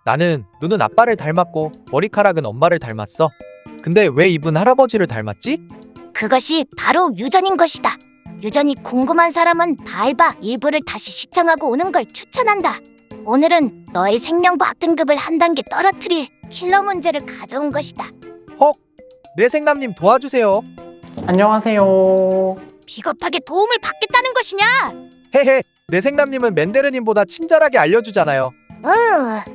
나는 눈은 아빠를 닮았고 머리카락은 엄마를 닮았어. 근데 왜 입은 할아버지를 닮았지? 그것이 바로 유전인 것이다. 유전이 궁금한 사람은 바이바 일부를 다시 시청하고 오는 걸 추천한다. 오늘은 너의 생명과학 등급을 한 단계 떨어뜨릴 킬러 문제를 가져온 것이다. 헉! 뇌생남님 도와주세요. 안녕하세요. 비겁하게 도움을 받겠다는 것이냐? 헤헤, 뇌생남님은 맨데르님보다 친절하게 알려주잖아요.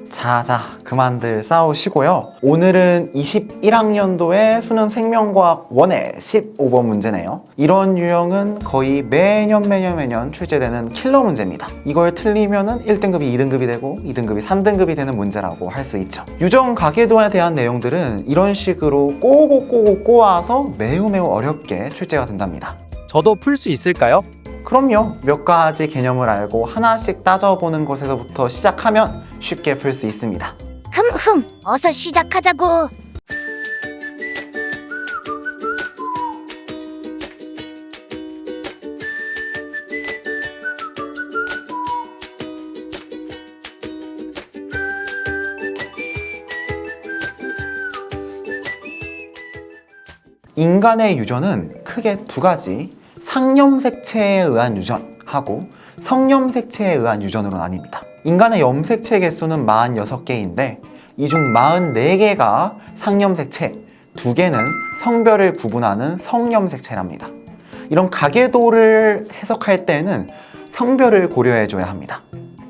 자자, 그만들 싸우시고요. 오늘은 21학년도의 수능 생명과학 1의 15번 문제네요. 이런 유형은 거의 매년 출제되는 킬러 문제입니다. 이걸 틀리면은 1등급이 2등급이 되고 2등급이 3등급이 되는 문제라고 할 수 있죠. 유전 가계도에 대한 내용들은 이런 식으로 꼬고 꼬아서 매우 어렵게 출제가 된답니다. 저도 풀 수 있을까요? 그럼요. 몇 가지 개념을 알고 하나씩 따져보는 것에서부터 시작하면 쉽게 풀 수 있습니다. 어서 시작하자고. 인간의 유전은 크게 두 가지, 상염색체에 의한 유전하고 성염색체에 의한 유전으로 나뉩니다. 인간의 염색체 개수는 46개인데 이 중 44개가 상염색체, 2개는 성별을 구분하는 성염색체랍니다. 이런 가계도를 해석할 때는 성별을 고려해줘야 합니다.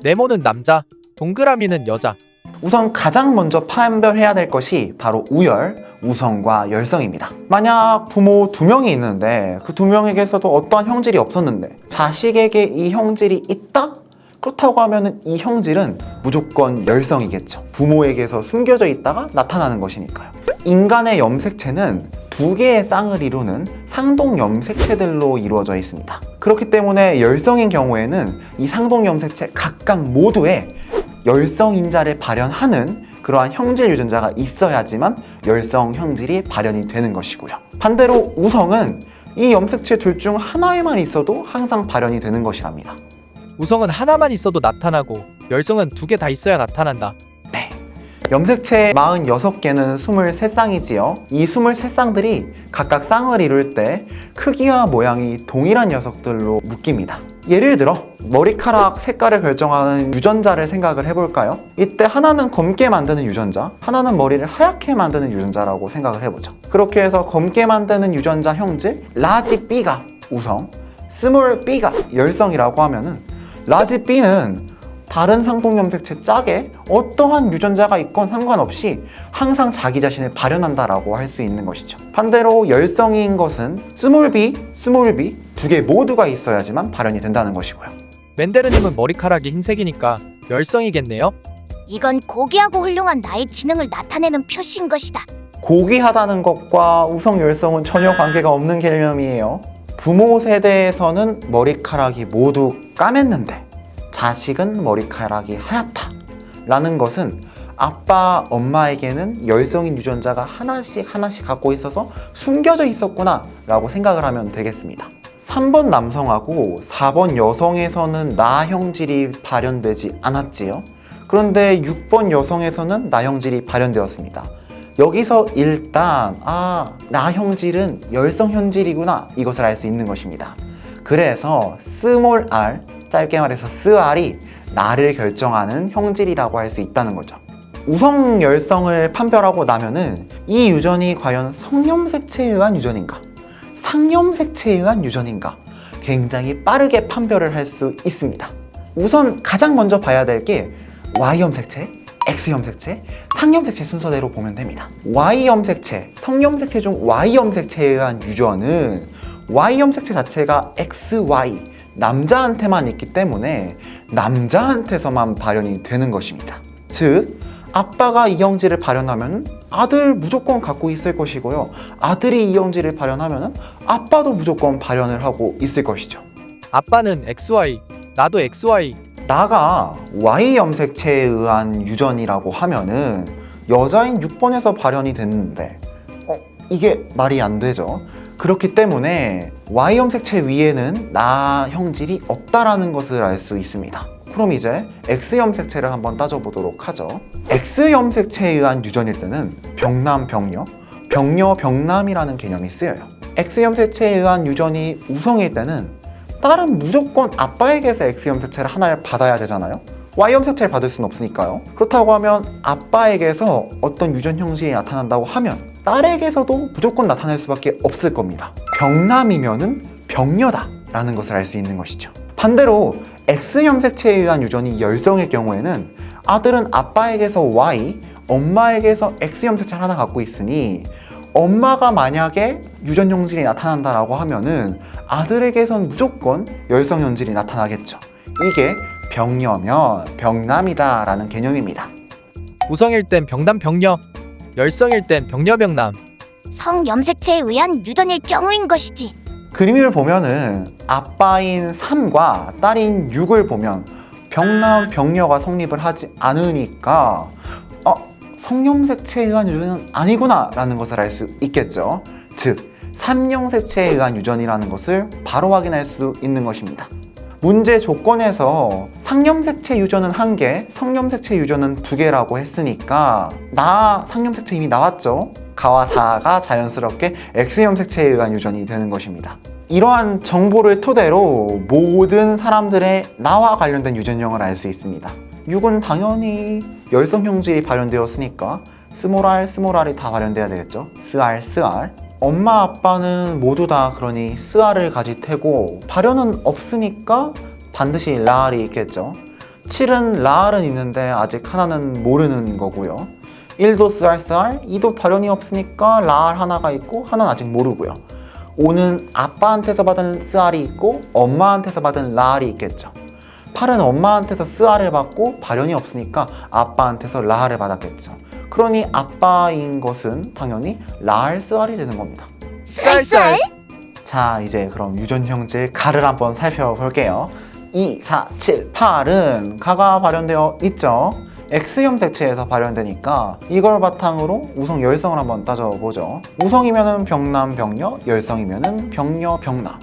네모는 남자, 동그라미는 여자. 우선 가장 먼저 판별해야 될 것이 바로 우열, 우성과 열성입니다. 만약 부모 2명이 있는데 그 2명에게서도 어떠한 형질이 없었는데 자식에게 이 형질이 있다? 그렇다고 하면 이 형질은 무조건 열성이겠죠. 부모에게서 숨겨져 있다가 나타나는 것이니까요. 인간의 염색체는 2개의 쌍을 이루는 상동염색체들로 이루어져 있습니다. 그렇기 때문에 열성인 경우에는 이 상동염색체 각각 모두에 열성인자를 발현하는 그러한 형질 유전자가 있어야지만 열성 형질이 발현이 되는 것이고요. 반대로 우성은 이 염색체 둘 중 하나에만 있어도 항상 발현이 되는 것이랍니다. 우성은 하나만 있어도 나타나고 열성은 2개 다 있어야 나타난다. 네. 염색체 46개는 23쌍이지요. 이 23쌍들이 각각 쌍을 이룰 때 크기와 모양이 동일한 녀석들로 묶입니다. 예를 들어 머리카락 색깔을 결정하는 유전자를 생각을 해볼까요? 이때 하나는 검게 만드는 유전자, 하나는 머리를 하얗게 만드는 유전자라고 생각을 해보죠. 그렇게 해서 검게 만드는 유전자 형질 라지 B가 우성, 스몰 B가 열성이라고 하면은 라지 B는 다른 상동염색체 짝에 어떠한 유전자가 있건 상관없이 항상 자기 자신을 발현한다라고 할 수 있는 것이죠. 반대로 열성인 것은 스몰 B, 스몰 B 2개 모두가 있어야지만 발현이 된다는 것이고요. 맨데르님은 머리카락이 흰색이니까 열성이겠네요. 이건 고귀하고 훌륭한 나의 지능을 나타내는 표시인 것이다. 고귀하다는 것과 우성 열성은 전혀 관계가 없는 개념이에요. 부모 세대에서는 머리카락이 모두 까맸는데 자식은 머리카락이 하얗다 라는 것은 아빠, 엄마에게는 열성인 유전자가 하나씩 갖고 있어서 숨겨져 있었구나 라고 생각을 하면 되겠습니다. 3번 남성하고 4번 여성에서는 나 형질이 발현되지 않았지요. 그런데 6번 여성에서는 나 형질이 발현되었습니다. 여기서 일단 나 형질은 열성 형질이구나 이것을 알 수 있는 것입니다. 그래서 스몰 r, 짧게 말해서 스r이 나를 결정하는 형질이라고 할 수 있다는 거죠. 우성 열성을 판별하고 나면은 이 유전이 과연 성염색체에 의한 유전인가 상염색체에 의한 유전인가 굉장히 빠르게 판별을 할 수 있습니다. 우선 가장 먼저 봐야 될 게 Y염색체, X염색체, 상염색체 순서대로 보면 됩니다. Y염색체, 성염색체 중 Y염색체에 의한 유전은 Y염색체 자체가 XY, 남자한테만 있기 때문에 남자한테서만 발현이 되는 것입니다. 즉, 아빠가 이 형질을 발현하면 아들 무조건 갖고 있을 것이고요. 아들이 이 형질을 발현하면 아빠도 무조건 발현을 하고 있을 것이죠. 아빠는 XY, 나도 XY. 나가 Y 염색체에 의한 유전이라고 하면은 여자인 6번에서 발현이 됐는데 이게 말이 안 되죠. 그렇기 때문에 Y 염색체 위에는 나 형질이 없다라는 것을 알 수 있습니다. 그럼 이제 X염색체를 한번 따져보도록 하죠. X염색체에 의한 유전일 때는 병남, 병녀, 병녀, 병남이라는 개념이 쓰여요. X염색체에 의한 유전이 우성일 때는 딸은 무조건 아빠에게서 X염색체를 하나를 받아야 되잖아요. Y염색체를 받을 수는 없으니까요. 그렇다고 하면 아빠에게서 어떤 유전 형질이 나타난다고 하면 딸에게서도 무조건 나타날 수밖에 없을 겁니다. 병남이면은 병녀다 라는 것을 알 수 있는 것이죠. 반대로 X염색체에 의한 유전이 열성일 경우에는 아들은 아빠에게서 Y, 엄마에게서 X염색체를 하나 갖고 있으니 엄마가 만약에 유전 형질이 나타난다라고 하면은 아들에게선 무조건 열성 형질이 나타나겠죠. 이게 병녀면 병남이다 라는 개념입니다. 우성일 땐 병남 병녀, 열성일 땐 병녀 병남. 성염색체에 의한 유전일 경우인 것이지. 그림을 보면은 아빠인 3과 딸인 6을 보면 병남 병녀가 성립을 하지 않으니까 성염색체에 의한 유전은 아니구나 라는 것을 알 수 있겠죠. 즉 삼염색체에 의한 유전이라는 것을 바로 확인할 수 있는 것입니다. 문제 조건에서 상염색체 유전은 1개, 성염색체 유전은 2개라고 했으니까 상염색체 이미 나왔죠. 가와 다가 자연스럽게 X염색체에 의한 유전이 되는 것입니다. 이러한 정보를 토대로 모든 사람들의 나와 관련된 유전형을 알 수 있습니다. 6은 당연히 열성 형질이 발현되었으니까 스몰R이 다 발현돼야 되겠죠. 스R. 엄마 아빠는 모두 다 그러니 스R을 가질 테고 발현은 없으니까 반드시 라알이 있겠죠. 7은 라알은 있는데 아직 하나는 모르는 거고요. 1도 스R, 2도 발현이 없으니까 라알 하나가 있고 하나는 아직 모르고요. 5는 아빠한테서 받은 스R이 있고 엄마한테서 받은 라알이 있겠죠. 8은 엄마한테서 스R을 받고 발현이 없으니까 아빠한테서 라알을 받았겠죠. 그러니 아빠인 것은 당연히 라알 스R이 되는 겁니다. 쌀쌀? 자, 이제 그럼 유전 형질 가를 한번 살펴볼게요. 2, 4, 7, 8은 가가 발현되어 있죠. X염색체에서 발현되니까 이걸 바탕으로 우성 열성을 한번 따져보죠. 우성이면은 병남 병녀, 열성이면은 병녀 병남.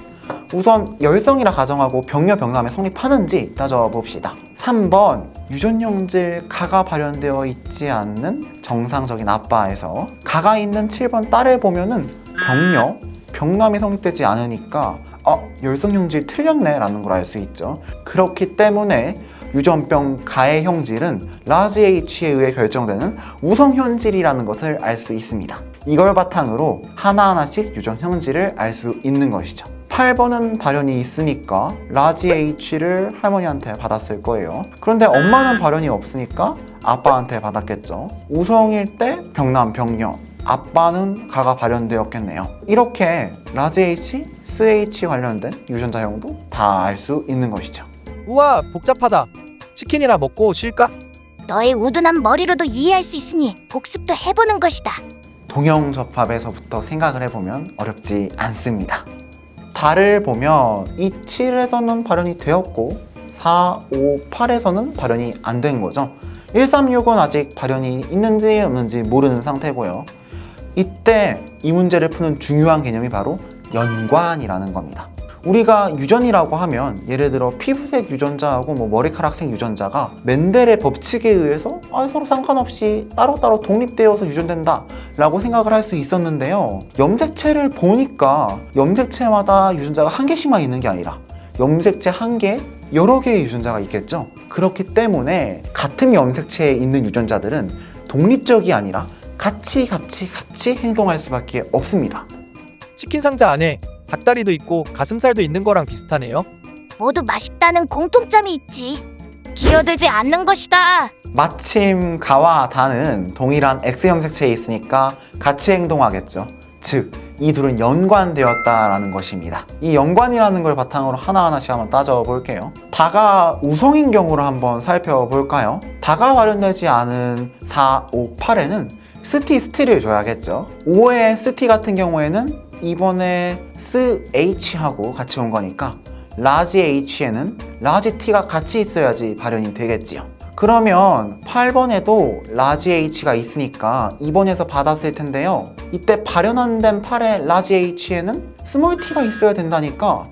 우선 열성이라 가정하고 병녀 병남에 성립하는지 따져봅시다. 3번 유전 형질 가가 발현되어 있지 않는 정상적인 아빠에서 가가 있는 7번 딸을 보면은 병녀 병남이 성립되지 않으니까 열성 형질 틀렸네 라는 걸 알 수 있죠. 그렇기 때문에 유전병 가의 형질은 라지 H에 의해 결정되는 우성 형질이라는 것을 알 수 있습니다. 이걸 바탕으로 하나하나씩 유전 형질을 알 수 있는 것이죠. 8번은 발현이 있으니까 라지 H를 할머니한테 받았을 거예요. 그런데 엄마는 발현이 없으니까 아빠한테 받았겠죠. 우성일 때 병남 병녀, 아빠는 가가 발현되었겠네요. 이렇게 라지 H, SH 관련된 유전자형도 다 알 수 있는 것이죠. 우와, 복잡하다. 치킨이나 먹고 쉴까? 너의 우둔한 머리로도 이해할 수 있으니 복습도 해보는 것이다. 동형접합에서부터 생각을 해보면 어렵지 않습니다. 달을 보면 이 7에서는 발현이 되었고 4, 5, 8에서는 발현이 안 된 거죠. 1, 3, 6은 아직 발현이 있는지 없는지 모르는 상태고요. 이때 이 문제를 푸는 중요한 개념이 바로 연관이라는 겁니다. 우리가 유전이라고 하면 예를 들어 피부색 유전자하고 머리카락색 유전자가 멘델의 법칙에 의해서 서로 상관없이 따로따로 독립되어서 유전된다 라고 생각을 할 수 있었는데요. 염색체를 보니까 염색체마다 유전자가 한 개씩만 있는 게 아니라 염색체 한 개, 여러 개의 유전자가 있겠죠. 그렇기 때문에 같은 염색체에 있는 유전자들은 독립적이 아니라 같이 행동할 수밖에 없습니다. 치킨 상자 안에 닭다리도 있고 가슴살도 있는 거랑 비슷하네요. 모두 맛있다는 공통점이 있지. 기어들지 않는 것이다. 마침 가와 다는 동일한 X염색체에 있으니까 같이 행동하겠죠. 즉, 이 둘은 연관되었다라는 것입니다. 이 연관이라는 걸 바탕으로 하나하나씩 한번 따져볼게요. 다가 우성인 경우를 한번 살펴볼까요? 다가 발현되지 않은 4, 5, 8에는 스티를 줘야겠죠. 5의 스티 같은 경우에는 이번에 SH하고 같이 온 거니까 라지 H에는 라지 T가 같이 있어야지 발현이 되겠지요. 그러면 8번에도 라지 H가 있으니까 2번에서 받았을 텐데요. 이때 발현 안 된 8의 라지 H에는 스몰 t가 있어야 된다니까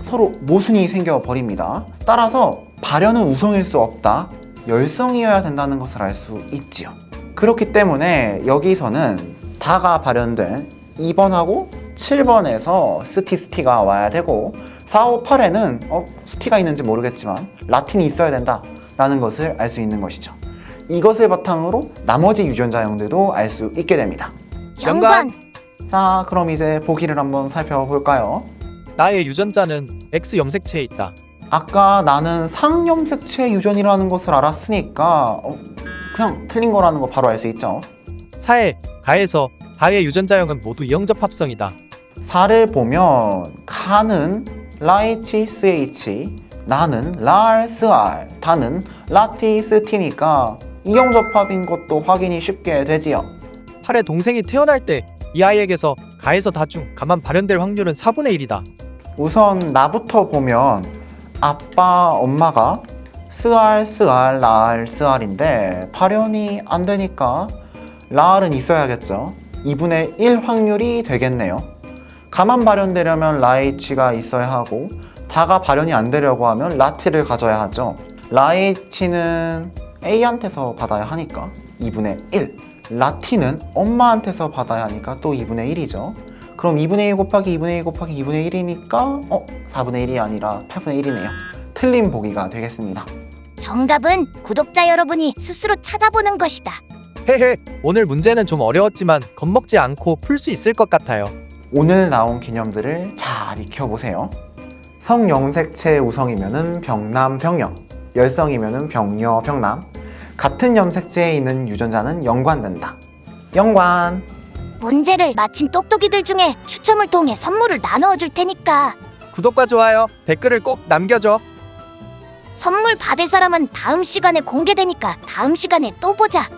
서로 모순이 생겨버립니다. 따라서 발현은 우성일 수 없다. 열성이어야 된다는 것을 알 수 있지요. 그렇기 때문에 여기서는 다가 발현된 2번하고 7번에서 스티가 와야 되고 4, 5, 8에는 스티가 있는지 모르겠지만 라틴이 있어야 된다라는 것을 알 수 있는 것이죠. 이것을 바탕으로 나머지 유전자형들도 알 수 있게 됩니다. 연관. 자, 그럼 이제 보기를 한번 살펴볼까요? 나의 유전자는 X 염색체에 있다. 아까 나는 상염색체 유전이라는 것을 알았으니까 그냥 틀린 거라는 거 바로 알 수 있죠. 4에 가에서 가의 유전자형은 모두 이영접 합성이다. 4를 보면 가는 라이치 SH, 나는 랄 스알, 다는 라티 스티니까 이영접합인 것도 확인이 쉽게 되지요. 8의 동생이 태어날 때 이 아이에게서 가에서 다 중 가만 발현될 확률은 4분의 1이다. 우선 나부터 보면 아빠, 엄마가 스알, 스알, 랄, 스알인데 발현이 안 되니까 랄은 있어야겠죠. 2분의 1 확률이 되겠네요. 가만 발현되려면 라이치가 있어야 하고 다가 발현이 안 되려고 하면 라티를 가져야 하죠. 라이치는 A한테서 받아야 하니까 2분의 1, 라티는 엄마한테서 받아야 하니까 또 2분의 1이죠. 그럼 2분의 1 곱하기 2분의 1 곱하기 2분의 1이니까 4분의 1이 아니라 8분의 1이네요. 틀린 보기가 되겠습니다. 정답은 구독자 여러분이 스스로 찾아보는 것이다. 헤헤, 오늘 문제는 좀 어려웠지만 겁먹지 않고 풀 수 있을 것 같아요. 오늘 나온 개념들을 잘 익혀보세요. 성염색체 우성이면은 병남, 병녀, 열성이면은 병녀, 병남. 같은 염색체에 있는 유전자는 연관된다. 연관. 문제를 맞힌 똑똑이들 중에 추첨을 통해 선물을 나누어 줄 테니까 구독과 좋아요, 댓글을 꼭 남겨줘. 선물 받을 사람은 다음 시간에 공개되니까 다음 시간에 또 보자.